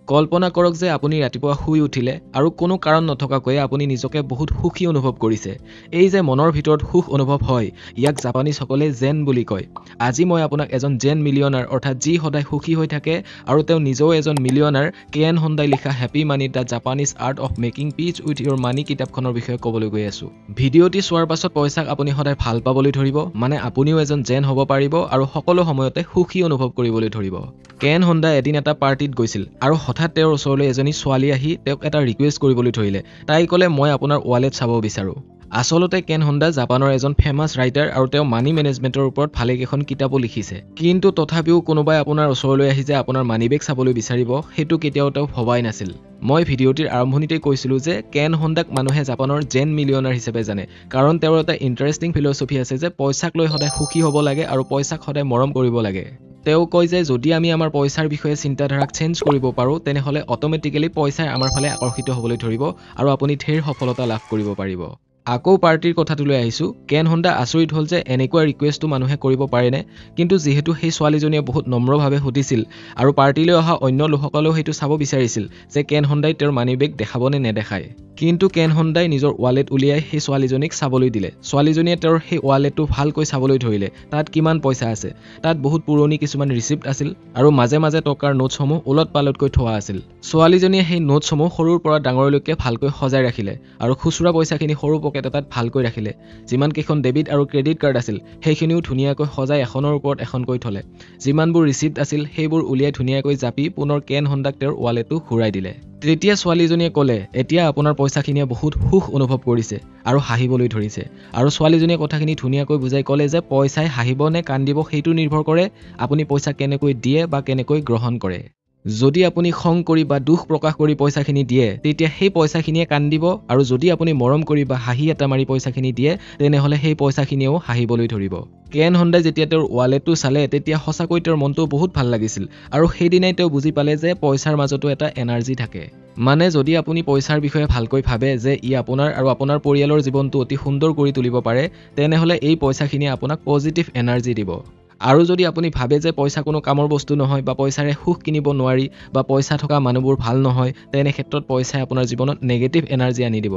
কল্পনা কৰক যে আপুনি ৰাতিপুৱা শুই উঠিলে আৰু কোনো কাৰণ নথকাকৈ আপুনি নিজকে বহুত সুখী অনুভৱ কৰিছে। এই যে মনৰ ভিতৰত সুখ অনুভৱ হয়, ইয়াক জাপানীসকলে জেন বুলি কয়। আজি মই আপোনাক এজন জেন মিলিয়নাৰ অৰ্থাৎ যি সদায় সুখী হৈ থাকে আৰু তেওঁ নিজেও এজন মিলিয়নাৰ কেন হোণ্ডাই লিখা happy money the Japanese art of making peace with your money কিতাপখনৰ বিষয়ে ক'বলৈ গৈ আছোঁ। ভিডিঅ'টি চোৱাৰ পাছত পইচাক আপুনি সদায় ভাল পাবলৈ ধৰিব, মানে আপুনিও এজন জেন হ'ব পাৰিব আৰু সকলো সময়তে সুখী অনুভৱ কৰিবলৈ ধৰিব। কেন হোণ্ডা এদিন এটা পাৰ্টিত গৈছিল আৰু হঠাৎ তেওঁৰ ওচৰলৈ এজনী ছোৱালী আহি তেওঁক এটা ৰিকুৱেষ্ট কৰিবলৈ ধৰিলে। তাই ক'লে, মই আপোনাৰ ৱালেট চাব বিচাৰোঁ। আচলতে কেন হোণ্ডা জাপানৰ এজন ফেমাছ ৰাইটাৰ আৰু তেওঁ মানি মেনেজমেণ্টৰ ওপৰত ভালেকেইখন কিতাপো লিখিছে। কিন্তু তথাপিও কোনোবাই আপোনাৰ ওচৰলৈ আহি যে আপোনাৰ মানি বেগ চাবলৈ বিচাৰিব, সেইটো কেতিয়াও তেওঁ ভবাই নাছিল। মই ভিডিঅ'টিৰ আৰম্ভণিতেই কৈছিলোঁ যে কেন হোণ্ডাক মানুহে জাপানৰ জেন মিলিয়নাৰ হিচাপে জানে, কাৰণ তেওঁৰ এটা ইণ্টাৰেষ্টিং ফিলচফি আছে যে পইচাক লৈ সদায় সুখী হ'ব লাগে আৰু পইচাক সদায় মৰম কৰিব লাগে। তেওঁ কয় যে যদি আমি আমাৰ পইচাৰ বিষয়ে চিন্তাধাৰাক চেঞ্জ কৰিব পাৰোঁ, তেনেহ'লে অট'মেটিকেলি পইচাই আমাৰ ফালে আকৰ্ষিত হ'বলৈ ধৰিব আৰু আপুনি ঢেৰ সফলতা লাভ কৰিব পাৰিব। আকৌ পাৰ্টিৰ কথাটোলৈ আহিছোঁ। কেন হোণ্ডা আচৰিত হ'ল যে এনেকুৱা ৰিকুৱেষ্টটো মানুহে কৰিব পাৰেনে, কিন্তু যিহেতু সেই ছোৱালীজনীয়ে বহুত নম্ৰভাৱে সুধিছিল আৰু পাৰ্টিলৈ অহা অন্য লোকসকলেও সেইটো চাব বিচাৰিছিল যে কেন হোণ্ডাই তেওঁৰ মানি বেগ দেখাবনে নেদেখায়। কিন্তু কেন হোণ্ডাই নিজৰ ৱালেট উলিয়াই সেই ছোৱালীজনীক চাবলৈ দিলে। ছোৱালীজনীয়ে তেওঁৰ সেই ৱালেটটো ভালকৈ চাবলৈ ধৰিলে। তাত কিমান পইচা আছে। তাত বহুত পুৰণি কিছুমান ৰিচিপ্ট আছিল আৰু মাজে মাজে টকাৰ নোটছসমূহ ওলট পালটকৈ থোৱা আছিল। ছোৱালীজনীয়ে সেই নোটছসমূহ সৰুৰ পৰা ডাঙৰলৈকে ভালকৈ সজাই ৰাখিলে আৰু খুচুৰা পইচাখিনি সৰু পকেট এটাত ভালকৈ ৰাখিলে। যিমান কেইখন ডেবিট আৰু ক্ৰেডিট কাৰ্ড আছিল সেইখিনিও ধুনীয়াকৈ সজাই এখনৰ ওপৰত এখনকৈ থলে। যিমানবোৰ ৰিচিপ্ট আছিল সেইবোৰ উলিয়াই ধুনীয়াকৈ জাপি পুনৰ কেন হোণ্ডাক তেওঁৰ ৱালেটটো ঘূৰাই দিলে। তেতিয়া ছোৱালীজনীয়ে ক'লে, এতিয়া আপোনাৰ পইচাখিনিয়ে বহুত সুখ অনুভৱ কৰিছে আৰু হাঁহিবলৈ ধৰিছে। আৰু ছোৱালীজনীয়ে কথাখিনি ধুনীয়াকৈ বুজাই ক'লে যে পইচাই হাঁহিব নে কান্দিব সেইটো নিৰ্ভৰ কৰে আপুনি পইচা কেনেকৈ দিয়ে বা কেনেকৈ গ্ৰহণ কৰে। যদি আপুনি খং কৰি বা দুখ প্ৰকাশ কৰি পইচাখিনি দিয়ে, তেতিয়া সেই পইচাখিনিয়ে কান্দিব, আৰু যদি আপুনি মৰম কৰি বা হাঁহি এটা মাৰি পইচাখিনি দিয়ে, তেনেহ'লে সেই পইচাখিনিয়েও হাঁহিবলৈ ধৰিব। কেন হোণ্ডাই যেতিয়া তেওঁৰ ৱালেটটো চালে, তেতিয়া সঁচাকৈ তেওঁৰ মনটো বহুত ভাল লাগিছিল আৰু সেইদিনাই তেওঁ বুজি পালে যে পইচাৰ মাজতো এটা এনাৰ্জি থাকে। মানে যদি আপুনি পইচাৰ বিষয়ে ভালকৈ ভাবে যে ই আপোনাৰ আৰু আপোনাৰ পৰিয়ালৰ জীৱনটো অতি সুন্দৰ কৰি তুলিব পাৰে, তেনেহ'লে এই পইচাখিনিয়ে আপোনাক পজিটিভ এনাৰ্জি দিব। আৰু যদি আপুনি ভাবে যে পইচা কোনো কামৰ বস্তু নহয় বা পইচাৰে সুখ কিনিব নোৱাৰি বা পইচা থকা মানুহবোৰ ভাল নহয়, তেনে ক্ষেত্ৰত পইচাই আপোনাৰ জীৱনত নেগেটিভ এনাৰ্জি আনি দিব।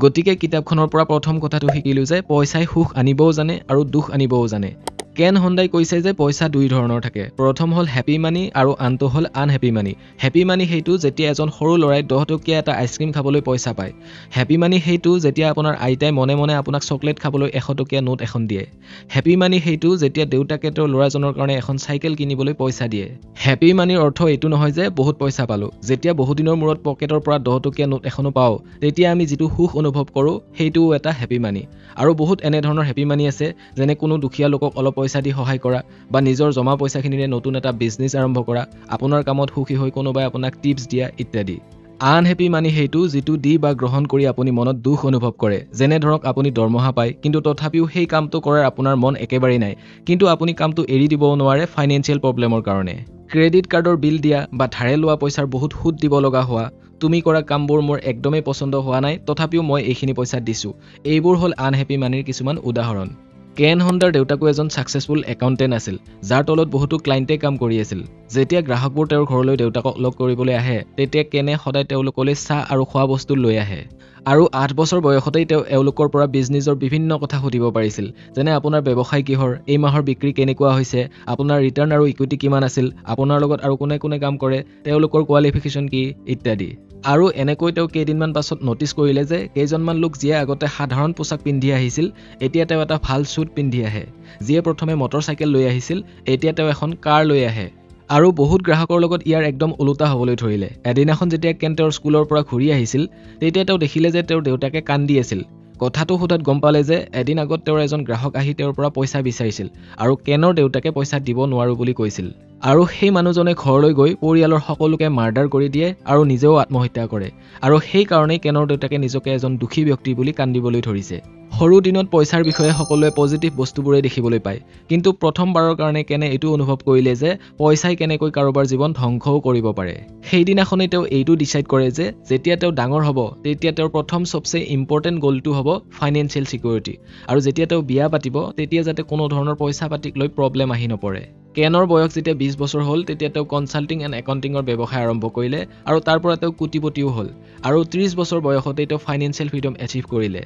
গতিকে কিতাপখনৰ পৰা প্ৰথম কথাটো শিকিলোঁ যে পইচাই সুখ আনিবও জানে আৰু দুখ আনিবও জানে। কেন হোণ্ডাই কৈছে যে পইচা দুই ধৰণৰ থাকে। প্ৰথম হ'ল হেপী মানি আৰু আনটো হ'ল আনহেপী মানি। হেপী মানি সেইটো যেতিয়া এজন সৰু ল'ৰাই 10 টকীয়া এটা আইচক্ৰীম খাবলৈ পইচা পায়। হেপী মানি সেইটো যেতিয়া আপোনাৰ আইতাই মনে মনে আপোনাক চকলেট খাবলৈ 100 টকীয়া নোট এখন দিয়ে। হেপী মানি সেইটো যেতিয়া দেউতাকে তেওঁৰ ল'ৰাজনৰ কাৰণে এখন চাইকেল কিনিবলৈ পইচা দিয়ে। হেপী মানিৰ অৰ্থ এইটো নহয় যে বহুত পইচা পালোঁ। যেতিয়া বহুদিনৰ মূৰত পকেটৰ পৰা 10 টকীয়া নোট এখনো পাওঁ, তেতিয়া আমি যিটো সুখ অনুভৱ কৰোঁ সেইটোও এটা হেপী মানি। আৰু বহুত এনেধৰণৰ হেপী মানি আছে, যেনে কোনো দুখীয়া লোকক অলপ পইচা দি সহায় কৰা বা নিজৰ জমা পইচাখিনিৰে নতুন এটা বিজনেছ আৰম্ভ কৰা, আপোনাৰ কামত সুখী হৈ কোনোবাই আপোনাক টিপছ দিয়া ইত্যাদি। আনহেপী মানি সেইটো যিটো দি বা গ্ৰহণ কৰি আপুনি মনত দুখ অনুভৱ কৰে। যেনে ধৰক আপুনি দৰমহা পায়, কিন্তু তথাপিও সেই কামটো কৰাৰ আপোনাৰ মন একেবাৰেই নাই, কিন্তু আপুনি কামটো এৰি দিবও নোৱাৰে ফাইনেন্সিয়েল প্ৰব্লেমৰ কাৰণে। ক্ৰেডিট কাৰ্ডৰ বিল দিয়া বা ধাৰে লোৱা পইচাৰ বহুত সুদ দিব লগা হোৱা, তুমি কৰা কামবোৰ মোৰ একদমেই পচন্দ হোৱা নাই, তথাপিও মই এইখিনি পইচা দিছোঁ। এইবোৰ হ'ল আনহেপী মানিৰ কিছুমান উদাহৰণ। কেন হোণ্ডাৰ দেউতাকো এজন ছাকচেছফুল একাউণ্টেণ্ট আছিল, যাৰ তলত বহুতো ক্লাইণ্টে কাম কৰি আছিল। যেতিয়া গ্ৰাহকবোৰ তেওঁৰ ঘৰলৈ দেউতাকক লগ কৰিবলৈ আহে, তেতিয়া কেনে সদায় তেওঁলোকলৈ চাহ আৰু খোৱা বস্তু লৈ আহে। আৰু 8 বছৰ বয়সতেই তেওঁ এওঁলোকৰ পৰা বিজনেছৰ বিভিন্ন কথা সুধিব পাৰিছিল, যেনে আপোনাৰ ব্যৱসায় কিহৰ, এই মাহৰ বিক্ৰী কেনেকুৱা হৈছে, আপোনাৰ ৰিটাৰ্ণ আৰু ইকুইটি কিমান আছিল, আপোনাৰ লগত আৰু কোনে কোনে কাম কৰে, তেওঁলোকৰ কোৱালিফিকেশ্যন কি ইত্যাদি। আৰু এনেকৈ তেওঁ কেইদিনমান পাছত নটিচ কৰিলে যে কেইজনমান লোক যিয়ে আগতে সাধাৰণ পোছাক পিন্ধি আহিছিল, এতিয়া তেওঁ এটা ভাল স্যুট পিন্ধি আহে। যিয়ে প্ৰথমে মটৰচাইকেল লৈ আহিছিল, এতিয়া তেওঁ এখন কাৰ লৈ আহে। আৰু বহুত গ্ৰাহকৰ লগত ইয়াৰ একদম ওলোটা হ'বলৈ ধৰিলে। এদিনাখন যেতিয়া কেন তেওঁৰ স্কুলৰ পৰা ঘূৰি আহিছিল, তেতিয়া তেওঁ দেখিলে যে তেওঁৰ দেউতাকে কান্দি আছিল। কথাটো সোধাত গম পালে যে এদিন আগত তেওঁৰ এজন গ্ৰাহক আহি তেওঁৰ পৰা পইচা বিচাৰিছিল আৰু কেনৰ দেউতাকে পইচা দিব নোৱাৰো বুলি কৈছিল। আৰু সেই মানুহজনে ঘৰলৈ গৈ পৰিয়ালৰ সকলোকে মাৰ্ডাৰ কৰি দিয়ে আৰু নিজেও আত্মহত্যা কৰে। আৰু সেই কাৰণেই কেনৰ দেউতাকে নিজকে এজন দুখী ব্যক্তি বুলি কান্দিবলৈ ধৰিছে। সৰু দিনত পইচাৰ বিষয়ে সকলোৱে পজিটিভ বস্তুবোৰেই দেখিবলৈ পায়, কিন্তু প্ৰথমবাৰৰ কাৰণে কেনে এইটো অনুভৱ কৰিলে যে পইচাই কেনেকৈ কাৰোবাৰ জীৱন ধ্বংসও কৰিব পাৰে। সেইদিনাখনেই তেওঁ এইটো ডিচাইড কৰে যে যেতিয়া তেওঁ ডাঙৰ হ'ব, তেতিয়া তেওঁৰ প্ৰথম সবচে ইম্পৰ্টেণ্ট গ'লটো হ'ব ফাইনেন্সিয়েল ছিকিউৰিটি। আৰু যেতিয়া তেওঁ বিয়া পাতিব, তেতিয়া যাতে কোনো ধৰণৰ পইচা পাতিক লৈ প্ৰব্লেম আহি নপৰে। কেনৰ বয়স যেতিয়া 20 বছৰ হ'ল তেতিয়া তেওঁ কনসাল্টিং এণ্ড একাউণ্টিঙৰ ব্যৱসায় আৰম্ভ কৰিলে আৰু তাৰ পৰা তেওঁ কোটিপতিও হ'ল আৰু 30 বছৰ বয়সতে তেওঁ ফাইনেন্সিয়েল ফ্ৰীডম এচিভ কৰিলে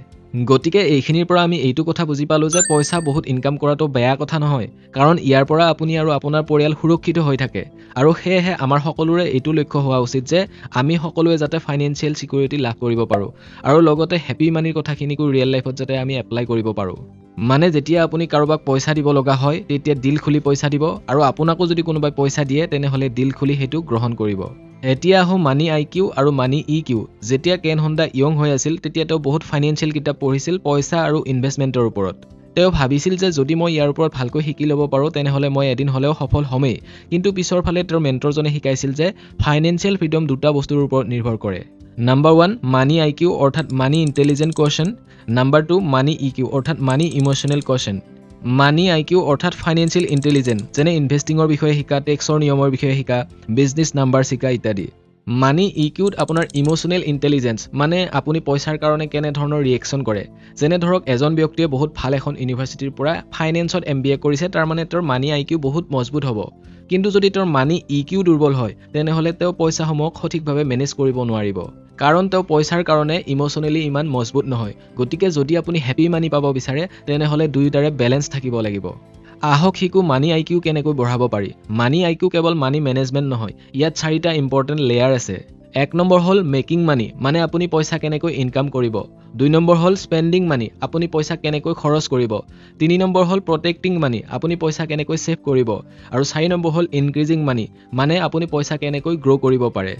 গতিকে এইখিনিৰ পৰা আমি এইটো কথা বুজি পালো যে পইচা বহুত ইনকাম কৰাটো বেয়া কথা নহয় কাৰণ ইয়াৰ পৰা আপুনি আৰু আপোনাৰ পৰিয়াল সুৰক্ষিত হৈ থাকে আৰু সেয়েহে আমাৰ সকলোৰে এইটো লক্ষ্য হোৱা উচিত যে আমি সকলোৱে যাতে ফাইনেন্সিয়েল সিকিউৰিটি লাভ কৰিব পাৰো আৰু লগতে হ্যাপি মানিৰ কথাখিনিকো ৰিয়েল লাইফত যাতে আমি এপ্লাই কৰিব পাৰো মানে যেতিয়া আপুনি কাৰোবাক পইচা দিব লগা হয় তেতিয়া দিল খুলি পইচা দিব আৰু আপোনাকো যদি কোনোবাই পইচা দিয়ে তেনেহলে দিল খুলি হেতু গ্ৰহণ কৰিব এতিয়া আহো মানি আইকিউ আৰু মানি ইকিউ যেতিয়া কেন হোণ্ডা ইয়ং হৈ আছিল তেতিয়া তেওঁ বহুত ফাইনেন্সিয়েল কিতাপ পঢ়িছিল পইচা আৰু ইনভেষ্টমেন্টৰ ওপৰত তেওঁ ভাবিছিল যে যদি মই ইয়াৰ ওপৰত ভালকৈ শিকি ল'ব পাৰো তেনেহলে মই এদিন হলেও সফল হমেই কিন্তু পিছৰ ফালে তেওঁৰ মেন্টৰজনে শিকাইছিল যে ফাইনেন্সিয়েল ফ্ৰীডম দুটা বস্তুৰ ওপৰত নিৰ্ভৰ কৰে নাম্বাৰ 1 মানি আইকিউ অৰ্থাৎ মানি ইন্টেলিজেন্ট কোৱেশ্চন নাম্বাৰ 2 মানি ইকিউ অৰ্থাৎ মানি ইমোশনাল কোৱেশ্চন মানি আইকিউ অৰ্থাৎ ফাইনেন্সিয়েল ইন্টেলিজেন্ট যেনে ইনভেষ্টিঙৰ বিষয়ে শিকা টেক্সৰ নিয়মৰ বিষয়ে শিকা বিজনেছ নাম্বাৰ শিকা ইত্যাদি মানি ইকিউত আপোনাৰ ইমোশনাল ইন্টেলিজেন্স মানে আপুনি পইচাৰ কাৰণে কেনে ধৰণৰ ৰিএকচন কৰে যেনে ধৰক এজন ব্যক্তিয়ে বহুত ভাল এখন ইউনিভাৰ্চিটিৰ পৰা ফাইনেন্সত এমবিএ কৰিছে তাৰ মানে তেওঁৰ মানি আইকিউ বহুত মজবুত হ'ব কিন্তু যদি তেওঁৰ মানি ইকিউ দুৰ্বল হয় তেনেহলে তেওঁ পইচাসমূহ সঠিকভাৱে মেনেজ কৰিব নোৱাৰিব কাৰণ তেওঁ পইচাৰ কাৰণে ইমোশনালি ইমান মজবুত নহয় গতিকে যদি আপুনি হ্যাপি মানি পাব বিচাৰে তেনেহলে দুয়োটাৰে বেলেন্স থাকিব লাগিব আহক শিকো মানি আইকিউ কেনেকৈ বঢ়াব পাৰি মানি আইকিউ কেৱল মানি মেনেজমেন্ট নহয় ইয়াত চাৰিটা ইম্পৰ্টেন্ট লেয়াৰ আছে এক নম্বৰ হল মেকিং মানি মানে আপুনি পইচা কেনেকৈ ইনকাম কৰিব দুই নম্বৰ হল স্পেন্ডিং মানি আপুনি পইচা কেনেকৈ খৰচ কৰিব তিনি নম্বৰ হল প্ৰটেক্টিং মানি আপুনি পইচা কেনেকৈ সেভ কৰিব আৰু চাৰি নম্বৰ হল ইনক্ৰিজিং মানি মানে আপুনি পইচা কেনেকৈ গ্ৰো কৰিব পাৰে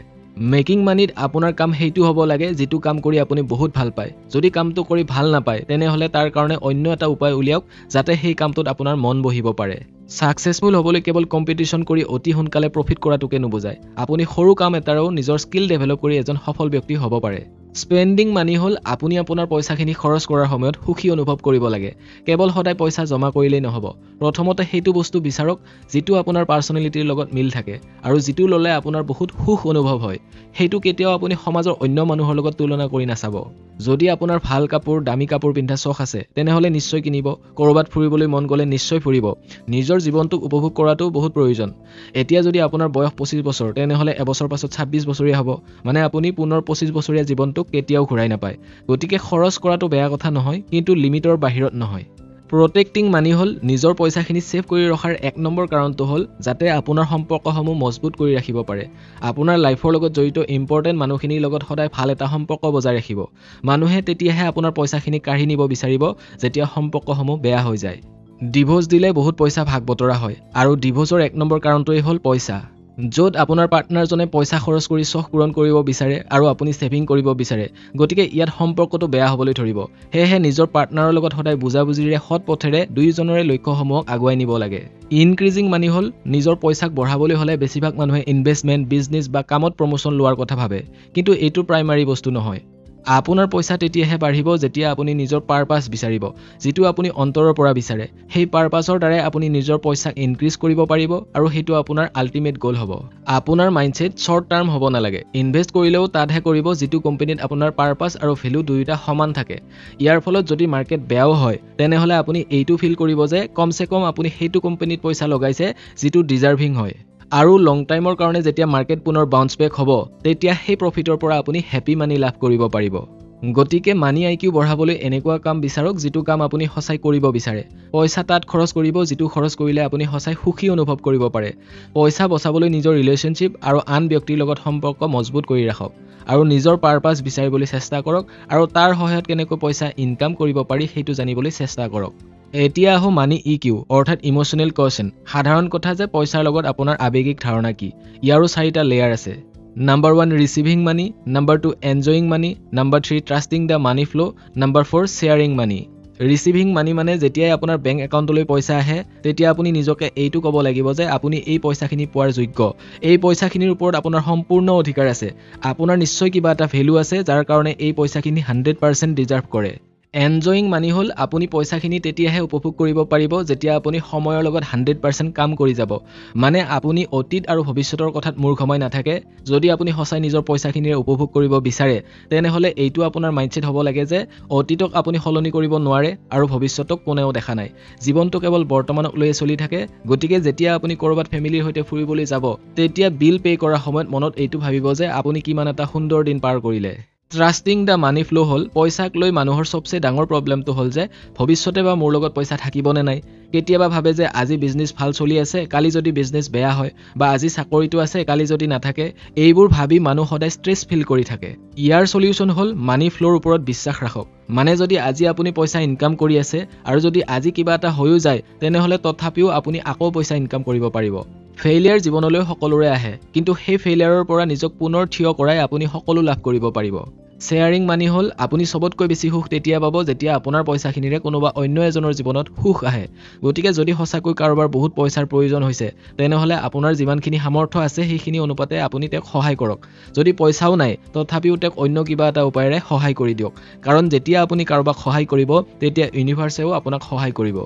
মেকিং মানিত আপোনাৰ কাম হেইটো হ'ব লাগে যেটো কাম কৰি আপুনি বহুত ভাল পায় যদি কামটো কৰি ভাল নাপায় তেনেহলে তাৰ কাৰণে অন্য এটা উপায় উলিয়াওক যাতে সেই কামটোত আপোনাৰ মন বহিব পাৰে সাকসেসফুল হ'বলৈ কেৱল কম্পিটিশন কৰি অতি সোনকালে প্ৰফিট কৰাটোকে নুবুজায় আপুনি সৰু কাম এটাৰেও নিজৰ স্কিল ডেভেলপ কৰি এজন সফল ব্যক্তি হ'ব পাৰে স্পেন্ডিং মানি হল আপুনি আপোনাৰ পইচাখিনি খৰচ কৰাৰ সময়ত সুখী অনুভৱ কৰিব লাগে কেৱল সদায় পইচা জমা কৰিলেই নহব প্ৰথমতে হেতু বস্তু বিচাৰক যেটো আপোনাৰ পাৰ্সোনালিটিৰ লগত মিল থাকে আৰু যেটো ললে আপোনাৰ বহুত সুখ অনুভৱ হয় হেতু কেতিয়াও আপুনি সমাজৰ অন্য মানুহৰ লগত তুলনা কৰি নাচাব যদি আপোনাৰ ভাল কাপোৰ দামী কাপোৰ পিন্ধা চখ আছে তেনেহলে নিশ্চয় কিনিব কৰবাত ফুৰিবলৈ মন গলে নিশ্চয় ফুৰিব নিজৰ জীৱনটোক উপভোগ কৰাটো বহুত প্ৰয়োজন এতিয়া যদি আপোনাৰ বয়স 25 বছৰ তেনেহলে এবছৰ পাছত 26 বছৰীয়া হ'ব মানে আপুনি পুনৰ 25 বছৰীয়া জীৱনটোক কেতিয়াও ঘূৰাই নাপায় গতিকে খৰচ কৰাটো বেয়া কথা নহয় কিন্তু লিমিটৰ বাহিৰত নহয় প্ৰটেক্টিং মানি হল নিজৰ পইচাখিনি সেভ কৰি ৰখাৰ এক নম্বৰ কাৰণটো হল যাতে আপোনাৰ সম্পৰ্কসমূহ মজবুত কৰি ৰাখিব পাৰে আপোনাৰ লাইফৰ লগত জড়িত ইম্পৰ্টেন্ট মানুহখিনিৰ লগত সদায় ভাল এটা সম্পৰ্ক বজাই ৰাখিব মানুহে তেতিয়াহে আপোনাৰ পইচাখিনি কাঢ়ি নিব বিচাৰিব যেতিয়া সম্পৰ্কসমূহ বেয়া হৈ যায় ডিভোৰ্স দিলে বহুত পইচা ভাগ বতৰা হয় আৰু ডিভোৰ্সৰ এক নম্বৰ কাৰণটোই হল পইচা য'ত আপোনাৰ পাৰ্টনাৰজনে পইচা খৰচ কৰি চখ পূৰণ কৰিব বিচাৰে আৰু আপুনি সেভিং কৰিব বিচাৰে গতিকে ইয়াত সম্পৰ্কটো বেয়া হ'বলৈ ধৰিব হেহে নিজৰ পাৰ্টনাৰৰ লগত সদায় বুজাবুজিৰে সৎ পথেৰে দুইজনৰে লক্ষ্যসমূহক আগুৱাই নিব লাগে ইনক্ৰিজিং মানি হল নিজৰ পইচাক বঢ়াবলৈ হলে বেছিভাগ মানুহে ইনভেষ্টমেন্ট বিজনেস বা কামত প্ৰমোশন লোৱাৰ কথা ভাবে কিন্তু এইটো প্ৰাইমাৰী বস্তু নহয় আপোনাৰ পইচা তেতিয়াহে বাঢ়িব যেতিয়া আপুনি নিজৰ পাৰপাস বিচাৰিব যেটো আপুনি অন্তৰৰ পৰা বিচাৰে সেই পাৰপাসৰ দ্বাৰা আপুনি নিজৰ পইচা ইনক্ৰিজ কৰিব পাৰিব আৰু হেতু আপোনাৰ আল্টিমেট গোল হ'ব আপোনাৰ মাইন্ডসেট শৰ্ট টাৰ্ম হ'ব নালাগে ইনভেষ্ট কৰিলেও তাতহে কৰিব যেটো কোম্পানীত আপোনাৰ পাৰপাস আৰু ভ্যালু দুইটা সমান থাকে ইয়াৰ ফলত যদি মাৰ্কেট বেয়াও হয় তেনেহলে আপুনি এইটো ফিল কৰিব যে কমসে কম আপুনি হেতু কোম্পানীত পইচা লগাইছে যেটো ডিজাৰ্ভিং হয় আৰু লং টাইমৰ কাৰণে যেতিয়া মাৰ্কেট পুনৰ বাউন্স বেক হ'ব তেতিয়া সেই প্ৰফিটৰ পৰা আপুনি হ্যাপি মানি লাভ কৰিব পাৰিব গতিকে মানি আইকিউ বঢ়াবলৈ এনেকুৱা কাম বিচাৰক যেটো কাম আপুনি সঁচাই কৰিব বিচাৰে পইচা তাত খৰচ কৰিব যেটো খৰচ কৰিলে আপুনি সঁচাই সুখী অনুভৱ কৰিব পাৰে পইচা বচাবলৈ নিজৰ ৰিলেশনশিপ আৰু আন ব্যক্তিৰ লগত সম্পৰ্ক মজবুত কৰি ৰাখক আৰু নিজৰ পাৰপাস বিচাৰিবলৈ চেষ্টা কৰক আৰু তাৰ সহায়ত কেনেকৈ পইচা ইনকাম কৰিব পাৰি হেতু জানিবলৈ চেষ্টা কৰক এতিয়া আহো মানি ইকিউ অৰ্থাৎ ইমোশনাল কোৱেশ্চন সাধাৰণ কথা যে পইচাৰ লগত আপোনাৰ আবেগিক ধাৰণা কি ইয়াৰো চাৰিটা লেয়াৰ আছে নাম্বাৰ 1 ৰিসিভিং মানি নাম্বাৰ 2 এনজয়িং মানি নাম্বাৰ 3 ট্ৰাস্টিং দা মানি ফ্লো নাম্বাৰ 4 শেয়াৰিং মানি ৰিসিভিং মানি মানে যেতিয়াই আপোনাৰ বেংক একাউণ্টলৈ পইচা আহে তেতিয়া আপুনি নিজকে এইটো ক'ব লাগিব যে আপুনি এই পইচাখিনি পোৱাৰ যোগ্য এই পইচাখিনিৰ ওপৰত আপোনাৰ সম্পূৰ্ণ অধিকাৰ আছে আপোনাৰ নিশ্চয় কিবা এটা ভ্যালু আছে যাৰ কাৰণে এই পইচাখিনি 100% ডিজাৰ্ভ কৰে এনজয়িং মানি হ'ল আপুনি পইচাখিনি তেতিয়াহে উপভোগ কৰিব পাৰিব যেতিয়া আপুনি সময়ৰ লগত 100% কাম কৰি যাব। মানে আপুনি অতীত আৰু ভৱিষ্যতৰ কথাত মূৰ্খমাই নাথাকে। যদি আপুনি সঁচাই নিজৰ পইচাখিনিৰে উপভোগ কৰিব বিচাৰে তেনেহ'লে এইটো আপোনাৰ মাইণ্ডছেট হ'ব লাগে যে অতীতক আপুনি সলনি কৰিব নোৱাৰে আৰু ভৱিষ্যতক কোনেও দেখা নাই। জীৱনটো কেৱল বৰ্তমানক লৈয়ে চলি থাকে। গতিকে যেতিয়া আপুনি ক'ৰবাত ফেমিলিৰ সৈতে ফুৰিবলৈ যাব তেতিয়া বিল পে' কৰাৰ সময়ত মনত এইটো ভাবিব যে আপুনি কিমান এটা সুন্দৰ দিন পাৰ কৰিলে। ট্ৰাষ্টিং দ্য মানি ফ্ল' হ'ল পইচাক লৈ মানুহৰ চবচে ডাঙৰ প্ৰব্লেমটো হ'ল যে ভৱিষ্যতে বা মোৰ লগত পইচা থাকিবনে নাই। কেতিয়াবা ভাবে যে আজি বিজনেছ ভাল চলি আছে, কালি যদি বিজনেছ বেয়া হয়, বা আজি চাকৰিটো আছে, কালি যদি নাথাকে। এইবোৰ ভাবি মানুহ সদায় ষ্ট্ৰেছ ফিল কৰি থাকে। ইয়াৰ চলিউশ্যন হ'ল মানি ফ্ল'ৰ ওপৰত বিশ্বাস ৰাখক। মানে যদি আজি আপুনি পইচা ইনকাম কৰি আছে আৰু যদি আজি কিবা এটা হৈও যায় তেনেহ'লে তথাপিও আপুনি আকৌ পইচা ইনকাম কৰিব পাৰিব। ফেইলিয়াৰ জীৱনলৈ সকলোৰে আহে, কিন্তু সেই ফেইলিয়াৰৰ পৰা নিজক পুনৰ থিয় কৰাই আপুনি সকলো লাভ কৰিব পাৰিব। শ্বেয়াৰিং মানি হ'ল আপুনি চবতকৈ বেছি সুখ তেতিয়া পাব যেতিয়া আপোনাৰ পইচাখিনিৰে কোনোবা অন্য এজনৰ জীৱনত সুখ আহে। গতিকে যদি সঁচাকৈ কাৰোবাৰ বহুত পইচাৰ প্ৰয়োজন হৈছে তেনেহ'লে আপোনাৰ যিমানখিনি সামৰ্থ্য আছে সেইখিনি অনুপাতে আপুনি তেওঁক সহায় কৰক। যদি পইচাও নাই তথাপিও তেওঁক অন্য কিবা এটা উপায়েৰে সহায় কৰি দিয়ক। কাৰণ যেতিয়া আপুনি কাৰোবাক সহায় কৰিব তেতিয়া ইউনিভাৰ্ছেও আপোনাক সহায় কৰিব।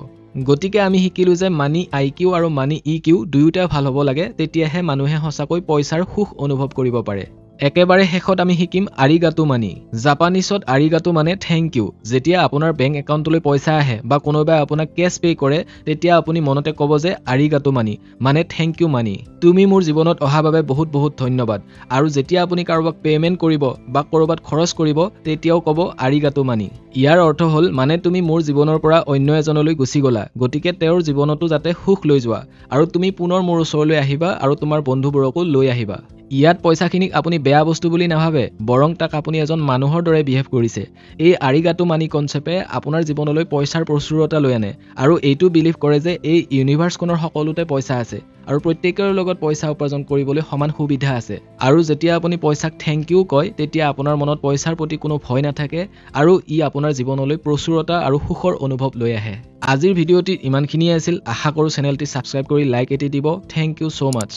গতিকে আমি শিকিলোঁ যে মানি IQ আৰু মানি EQ দুয়োটা ভাল হ'ব লাগে, তেতিয়াহে মানুহে সঁচাকৈ পইচাৰ সুখ অনুভৱ কৰিব পাৰে। একেবাৰে শেষত আমি শিকিম আৰিগাটো মানি। জাপানীছত আৰিগাটো মানে থেংক ইউ। যেতিয়া আপোনাৰ বেংক একাউণ্টলৈ পইচা আহে বা কোনোবাই আপোনাক কেছ পে' কৰে তেতিয়া আপুনি মনতে ক'ব যে আৰিগাটো মানি, মানে থেংক ইউ মানি। তুমি মোৰ জীৱনত অহা বাবে বহুত বহুত ধন্যবাদ। আৰু যেতিয়া আপুনি কাৰোবাক পে'মেণ্ট কৰিব বা ক'ৰবাত খৰচ কৰিব তেতিয়াও ক'ব আৰিগাটো মানি। ইয়াৰ অৰ্থ হ'ল মানে তুমি মোৰ জীৱনৰ পৰা অন্য এজনলৈ গুচি গ'লা, গতিকে তেওঁৰ জীৱনতো যাতে সুখ লৈ যোৱা আৰু তুমি পুনৰ মোৰ ওচৰলৈ আহিবা আৰু তোমাৰ বন্ধুবোৰকো লৈ আহিবা। ইয়াত পইচাখিনিক আপুনি বেয়া বস্তু বুলি নাভাবে, বৰং তাক আপুনি এজন মানুহৰ দৰে বিহেভ কৰিছে। এই আৰিগাটো মানি কনচেপ্টে আপোনাৰ জীৱনলৈ পইচাৰ প্ৰচুৰতা লৈ আনে আৰু এইটো বিলিভ কৰে যে এই ইউনিভাৰ্ছখনৰ সকলোতে পইচা আছে আৰু প্ৰত্যেকৰ লগত পইচা উপাৰ্জন কৰিবলৈ সমান সুবিধা আছে। আৰু যেতিয়া আপুনি পইচাক থেংক ইউ কয় তেতিয়া আপোনাৰ মনত পইচাৰ প্ৰতি কোনো ভয় নাথাকে আৰু ই আপোনাৰ জীৱনলৈ প্ৰচুৰতা আৰু সুখৰ অনুভৱ লৈ আহে। আজিৰ ভিডিঅ'টিত ইমানখিনিয়ে আছিল। আশা কৰোঁ চেনেলটি ছাবস্ক্ৰাইব কৰি লাইক এটি দিব। Thank you so' much.